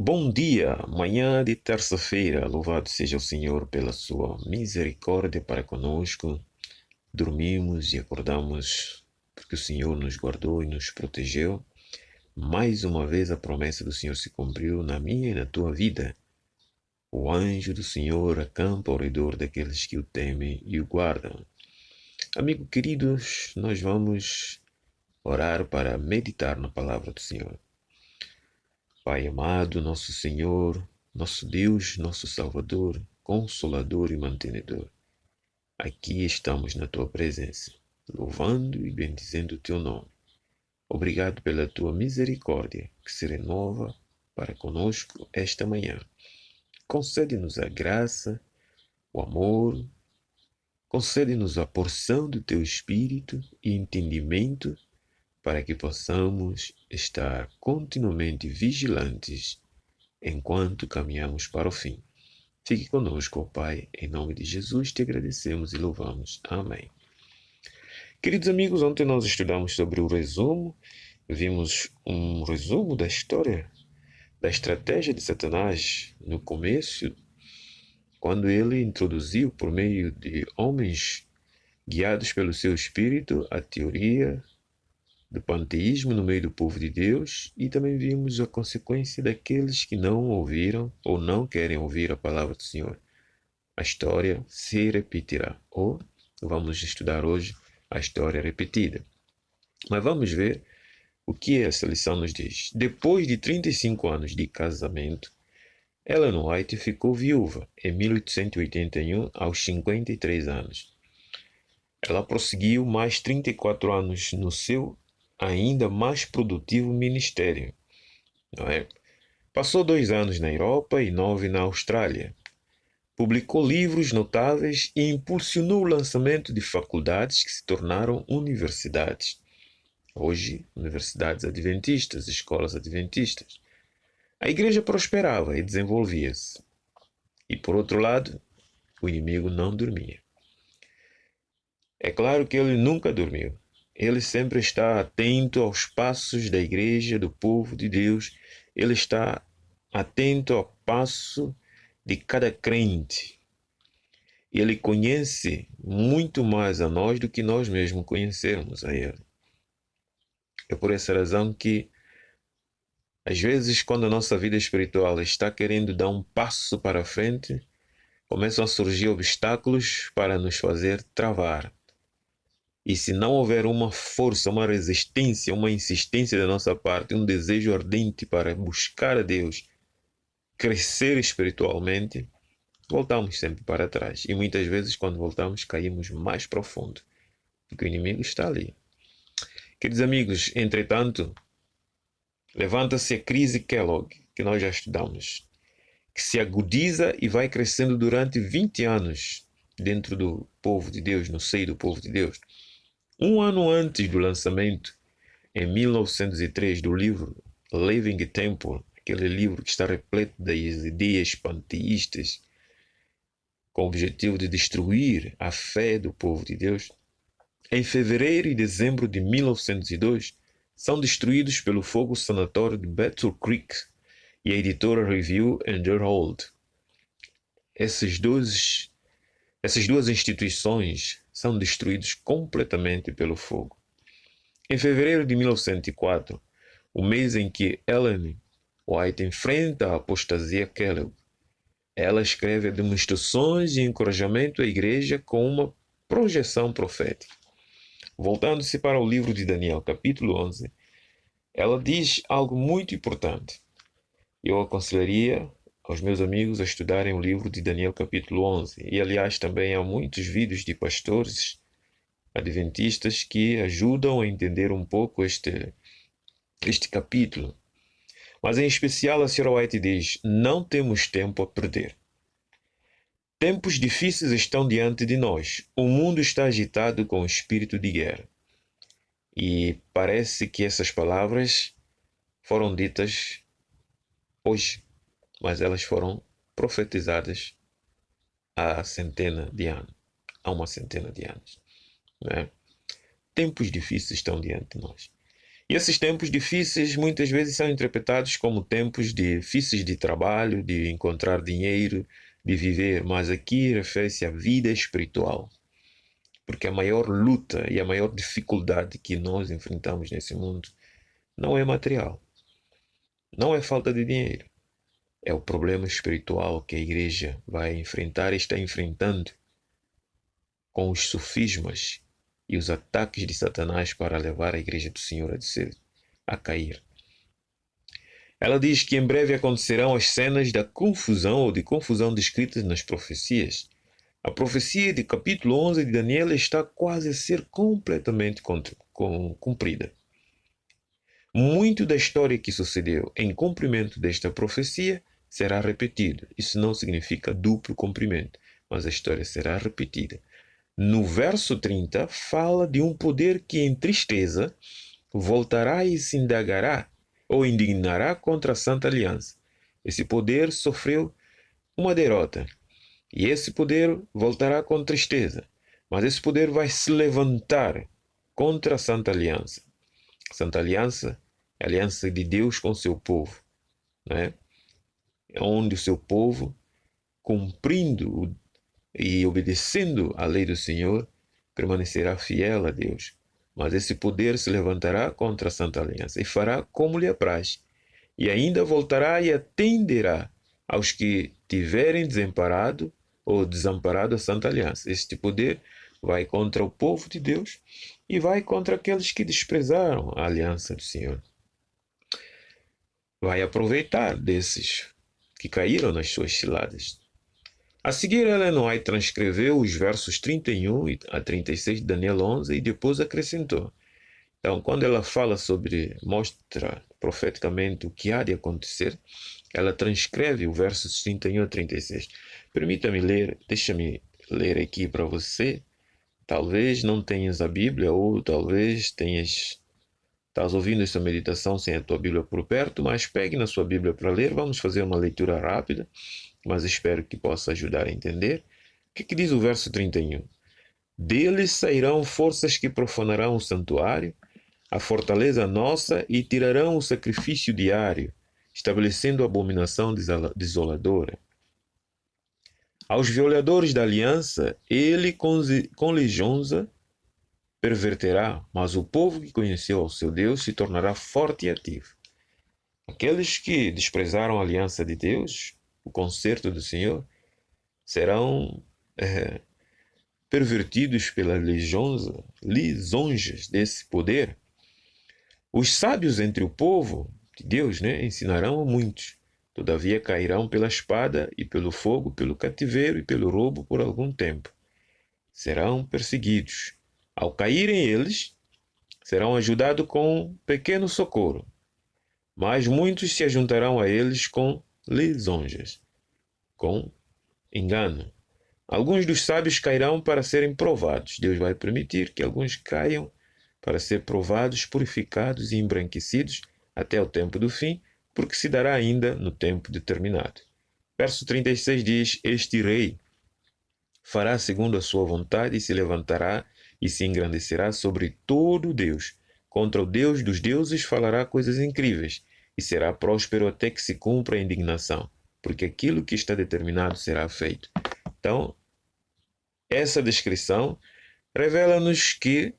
Bom dia, manhã de terça-feira. Louvado seja o Senhor pela sua misericórdia para conosco. Dormimos e acordamos porque o Senhor nos guardou e nos protegeu. Mais uma vez a promessa do Senhor se cumpriu na minha e na tua vida. O anjo do Senhor acampa ao redor daqueles que o temem e o guardam. Amigo queridos, nós vamos orar para meditar na palavra do Senhor. Pai amado, nosso Senhor, nosso Deus, nosso Salvador, Consolador e Mantenedor, aqui estamos na Tua presença, louvando e bendizendo o Teu nome. Obrigado pela Tua misericórdia, que se renova para conosco esta manhã. Concede-nos a graça, o amor, concede-nos a porção do Teu Espírito e entendimento para que possamos estar continuamente vigilantes enquanto caminhamos para o fim. Fique conosco, ó Pai, em nome de Jesus te agradecemos e louvamos. Amém. Queridos amigos, ontem nós estudamos sobre o resumo, vimos um resumo da história, da estratégia de Satanás no começo, quando ele introduziu por meio de homens guiados pelo seu espírito a teoria do panteísmo no meio do povo de Deus, e também vimos a consequência daqueles que não ouviram ou não querem ouvir a palavra do Senhor. A história se repetirá, ou vamos estudar hoje a história repetida. Mas vamos ver o que essa lição nos diz. Depois de 35 anos de casamento, Ellen White ficou viúva em 1881 aos 53 anos. Ela prosseguiu mais 34 anos no seu ainda mais produtivo ministério, não é? Passou 2 anos na Europa e 9 na Austrália. Publicou livros notáveis e impulsionou o lançamento de faculdades que se tornaram universidades. Hoje, universidades adventistas, escolas adventistas. A igreja prosperava e desenvolvia-se. E, por outro lado, o inimigo não dormia. É claro que ele nunca dormiu. Ele sempre está atento aos passos da igreja, do povo de Deus. Ele está atento ao passo de cada crente. Ele conhece muito mais a nós do que nós mesmos conhecermos a Ele. É por essa razão que, às vezes, quando a nossa vida espiritual está querendo dar um passo para frente, começam a surgir obstáculos para nos fazer travar. E se não houver uma força, uma resistência, uma insistência da nossa parte, um desejo ardente para buscar a Deus, crescer espiritualmente, voltamos sempre para trás. E muitas vezes, quando voltamos, caímos mais profundo, porque o inimigo está ali. Queridos amigos, entretanto, levanta-se a crise Kellogg, que nós já estudamos, que se agudiza e vai crescendo durante 20 anos dentro do povo de Deus, no seio do povo de Deus. Um ano antes do lançamento, em 1903, do livro Living Temple, aquele livro que está repleto das ideias panteístas, com o objetivo de destruir a fé do povo de Deus, em fevereiro e dezembro de 1902, são destruídos pelo fogo sanatório de Battle Creek e a editora Review and Herald. Essas duas instituições são destruídas completamente pelo fogo. Em fevereiro de 1904, o mês em que Ellen White enfrenta a apostasia Kellogg, ela escreve demonstrações e encorajamento à igreja com uma projeção profética. Voltando-se para o livro de Daniel, capítulo 11, ela diz algo muito importante. Eu aconselharia aos meus amigos a estudarem o livro de Daniel, capítulo 11. E, aliás, também há muitos vídeos de pastores adventistas que ajudam a entender um pouco este capítulo. Mas, em especial, a Sra. White diz: não temos tempo a perder. Tempos difíceis estão diante de nós. O mundo está agitado com o espírito de guerra. E parece que essas palavras foram ditas hoje, mas elas foram profetizadas há uma centena de anos. Né? Tempos difíceis estão diante de nós. E esses tempos difíceis muitas vezes são interpretados como tempos difíceis de trabalho, de encontrar dinheiro, de viver, mas aqui refere-se à vida espiritual. Porque a maior luta e a maior dificuldade que nós enfrentamos nesse mundo não é material, não é falta de dinheiro. É o problema espiritual que a igreja vai enfrentar e está enfrentando com os sofismas e os ataques de Satanás para levar a igreja do Senhor a cair. Ela diz que em breve acontecerão as cenas da confusão ou de confusão descritas nas profecias. A profecia de capítulo 11 de Daniel está quase a ser completamente cumprida. Muito da história que sucedeu em cumprimento desta profecia será repetido. Isso não significa duplo cumprimento, mas a história será repetida. No verso 30, fala de um poder que em tristeza voltará e se indagará ou indignará contra a Santa Aliança. Esse poder sofreu uma derrota. E esse poder voltará com tristeza. Mas esse poder vai se levantar contra a Santa Aliança. A Santa Aliança é a aliança de Deus com o seu povo. Né? É onde o seu povo, cumprindo e obedecendo a lei do Senhor, permanecerá fiel a Deus. Mas esse poder se levantará contra a Santa Aliança e fará como lhe apraz. E ainda voltará e atenderá aos que tiverem desamparado ou desamparado a Santa Aliança. Este poder vai contra o povo de Deus e vai contra aqueles que desprezaram a aliança do Senhor. Vai aproveitar desses que caíram nas suas ciladas. A seguir, Ellen White transcreveu os versos 31 a 36 de Daniel 11 e depois acrescentou. Então, quando ela fala mostra profeticamente o que há de acontecer, ela transcreve o versos 31 a 36. Permita-me ler, deixa-me ler aqui para você. Talvez não tenhas a Bíblia ou talvez estás ouvindo essa meditação sem a tua Bíblia por perto, mas pegue na sua Bíblia para ler. Vamos fazer uma leitura rápida, mas espero que possa ajudar a entender. O que diz o verso 31? Deles sairão forças que profanarão o santuário, a fortaleza nossa, e tirarão o sacrifício diário, estabelecendo a abominação desoladora. Aos violadores da aliança, ele com lisonja perverterá, mas o povo que conheceu ao seu Deus se tornará forte e ativo. Aqueles que desprezaram a aliança de Deus, o concerto do Senhor, serão pervertidos pelas lisonjas desse poder. Os sábios entre o povo de Deus ensinarão a muitos. Todavia cairão pela espada e pelo fogo, pelo cativeiro e pelo roubo por algum tempo. Serão perseguidos. Ao caírem eles, serão ajudados com pequeno socorro. Mas muitos se ajuntarão a eles com lisonjas, com engano. Alguns dos sábios cairão para serem provados. Deus vai permitir que alguns caiam para ser provados, purificados e embranquecidos até o tempo do fim, porque se dará ainda no tempo determinado. Verso 36 diz, este rei fará segundo a sua vontade e se levantará e se engrandecerá sobre todo Deus. Contra o Deus dos deuses falará coisas incríveis e será próspero até que se cumpra a indignação, porque aquilo que está determinado será feito. Então, essa descrição revela-nos que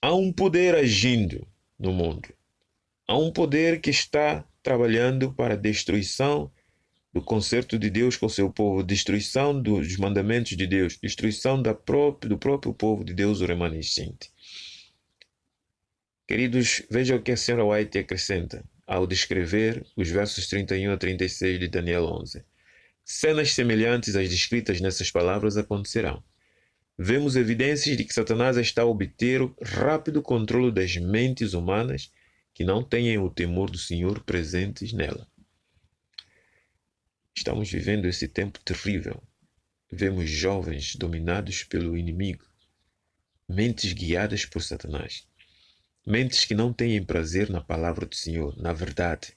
há um poder agindo no mundo. Há um poder que está trabalhando para a destruição do concerto de Deus com o seu povo, destruição dos mandamentos de Deus, destruição do próprio povo de Deus, o remanescente. Queridos, vejam o que a senhora White acrescenta ao descrever os versos 31 a 36 de Daniel 11. Cenas semelhantes às descritas nessas palavras acontecerão. Vemos evidências de que Satanás está a obter o rápido controle das mentes humanas que não tenham o temor do Senhor presentes nela. Estamos vivendo esse tempo terrível. Vemos jovens dominados pelo inimigo, mentes guiadas por Satanás, mentes que não têm prazer na palavra do Senhor, na verdade.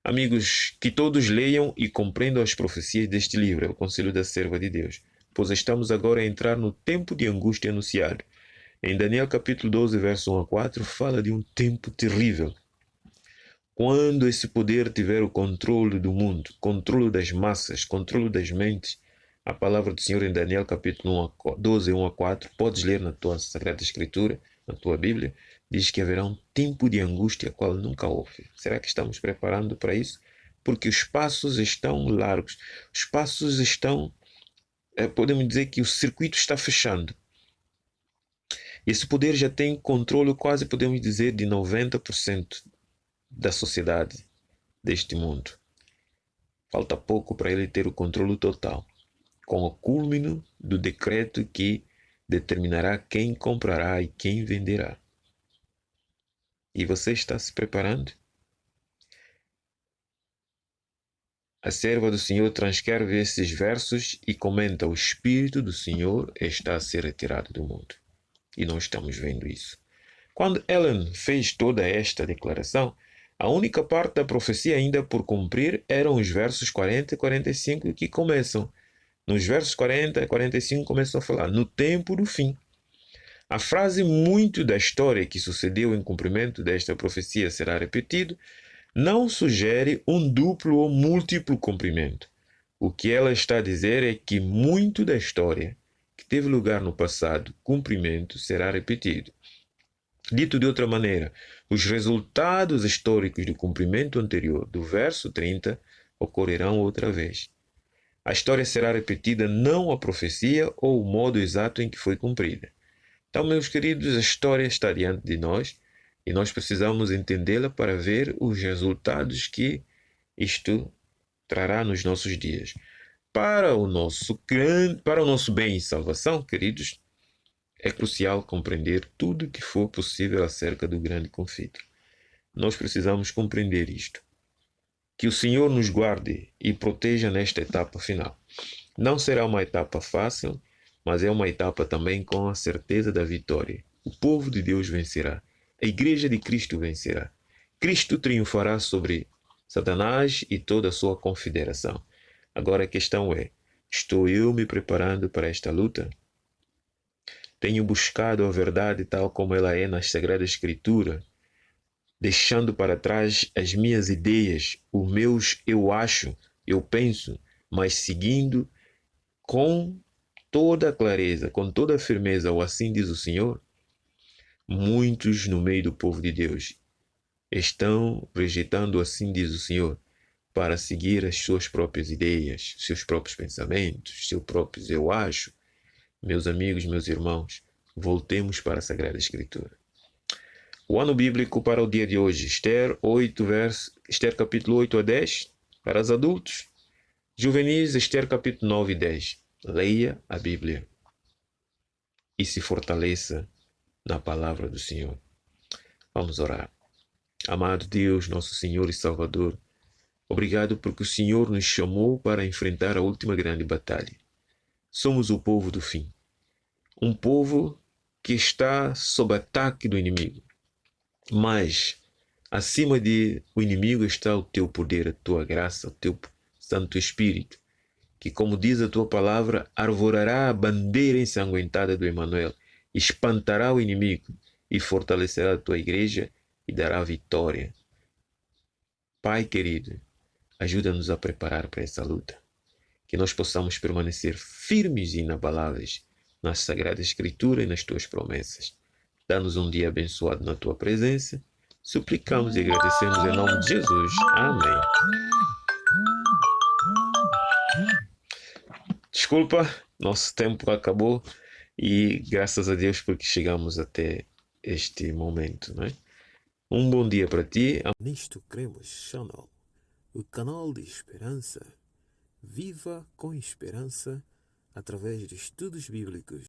Amigos, que todos leiam e compreendam as profecias deste livro, é o Conselho da Serva de Deus, pois estamos agora a entrar no tempo de angústia anunciado. Em Daniel capítulo 12, verso 1 a 4, fala de um tempo terrível. Quando esse poder tiver o controle do mundo, controle das massas, controle das mentes, a palavra do Senhor em Daniel capítulo 12, 1 a 4, podes ler na tua Sagrada Escritura, na tua Bíblia, diz que haverá um tempo de angústia qual nunca houve. Será que estamos preparando para isso? Porque os passos estão largos, os passos estão, podemos dizer que o circuito está fechando. Esse poder já tem controle, quase podemos dizer, de 90% da sociedade deste mundo. Falta pouco para ele ter o controle total, com o culmino do decreto que determinará quem comprará e quem venderá. E você está se preparando? A serva do Senhor transcreve esses versos e comenta: o Espírito do Senhor está a ser retirado do mundo. E nós estamos vendo isso. Quando Ellen fez toda esta declaração, a única parte da profecia ainda por cumprir eram os versos 40 e 45 que começam. Nos versos 40 e 45 começam a falar no tempo do fim. A frase muito da história que sucedeu em cumprimento desta profecia será repetido não sugere um duplo ou múltiplo cumprimento. O que ela está a dizer é que muito da história que teve lugar no passado, cumprimento, será repetido. Dito de outra maneira, os resultados históricos do cumprimento anterior do verso 30 ocorrerão outra vez. A história será repetida, não a profecia ou o modo exato em que foi cumprida. Então, meus queridos, a história está diante de nós e nós precisamos entendê-la para ver os resultados que isto trará nos nossos dias. Para o nosso bem e salvação, queridos, é crucial compreender tudo o que for possível acerca do grande conflito. Nós precisamos compreender isto. Que o Senhor nos guarde e proteja nesta etapa final. Não será uma etapa fácil, mas é uma etapa também com a certeza da vitória. O povo de Deus vencerá. A Igreja de Cristo vencerá. Cristo triunfará sobre Satanás e toda a sua confederação. Agora a questão é: estou eu me preparando para esta luta? Tenho buscado a verdade tal como ela é na Sagrada Escritura, deixando para trás as minhas ideias, os meus eu acho, eu penso, mas seguindo com toda a clareza, com toda a firmeza, ou assim diz o Senhor? Muitos no meio do povo de Deus estão rejeitando, assim diz o Senhor, para seguir as suas próprias ideias, seus próprios pensamentos, seus próprios eu acho. Meus amigos, meus irmãos, voltemos para a Sagrada Escritura. O ano bíblico para o dia de hoje, Esther capítulo 8 a 10, para os adultos. Juvenis, Esther capítulo 9 e 10. Leia a Bíblia e se fortaleça na palavra do Senhor. Vamos orar. Amado Deus, nosso Senhor e Salvador, obrigado porque o Senhor nos chamou para enfrentar a última grande batalha. Somos o povo do fim. Um povo que está sob ataque do inimigo. Mas, acima de o inimigo está o teu poder, a tua graça, o teu Santo Espírito, que, como diz a tua palavra, arvorará a bandeira ensanguentada do Emanuel, espantará o inimigo e fortalecerá a tua igreja e dará vitória. Pai querido, ajuda-nos a preparar para essa luta, que nós possamos permanecer firmes e inabaláveis na Sagrada Escritura e nas tuas promessas. Dá-nos um dia abençoado na tua presença. Suplicamos e agradecemos em nome de Jesus. Amém. Desculpa, nosso tempo acabou e graças a Deus porque chegamos até este momento, né? Um bom dia para ti. Nisto Cremos Channel, o canal de esperança. Viva com esperança através de estudos bíblicos.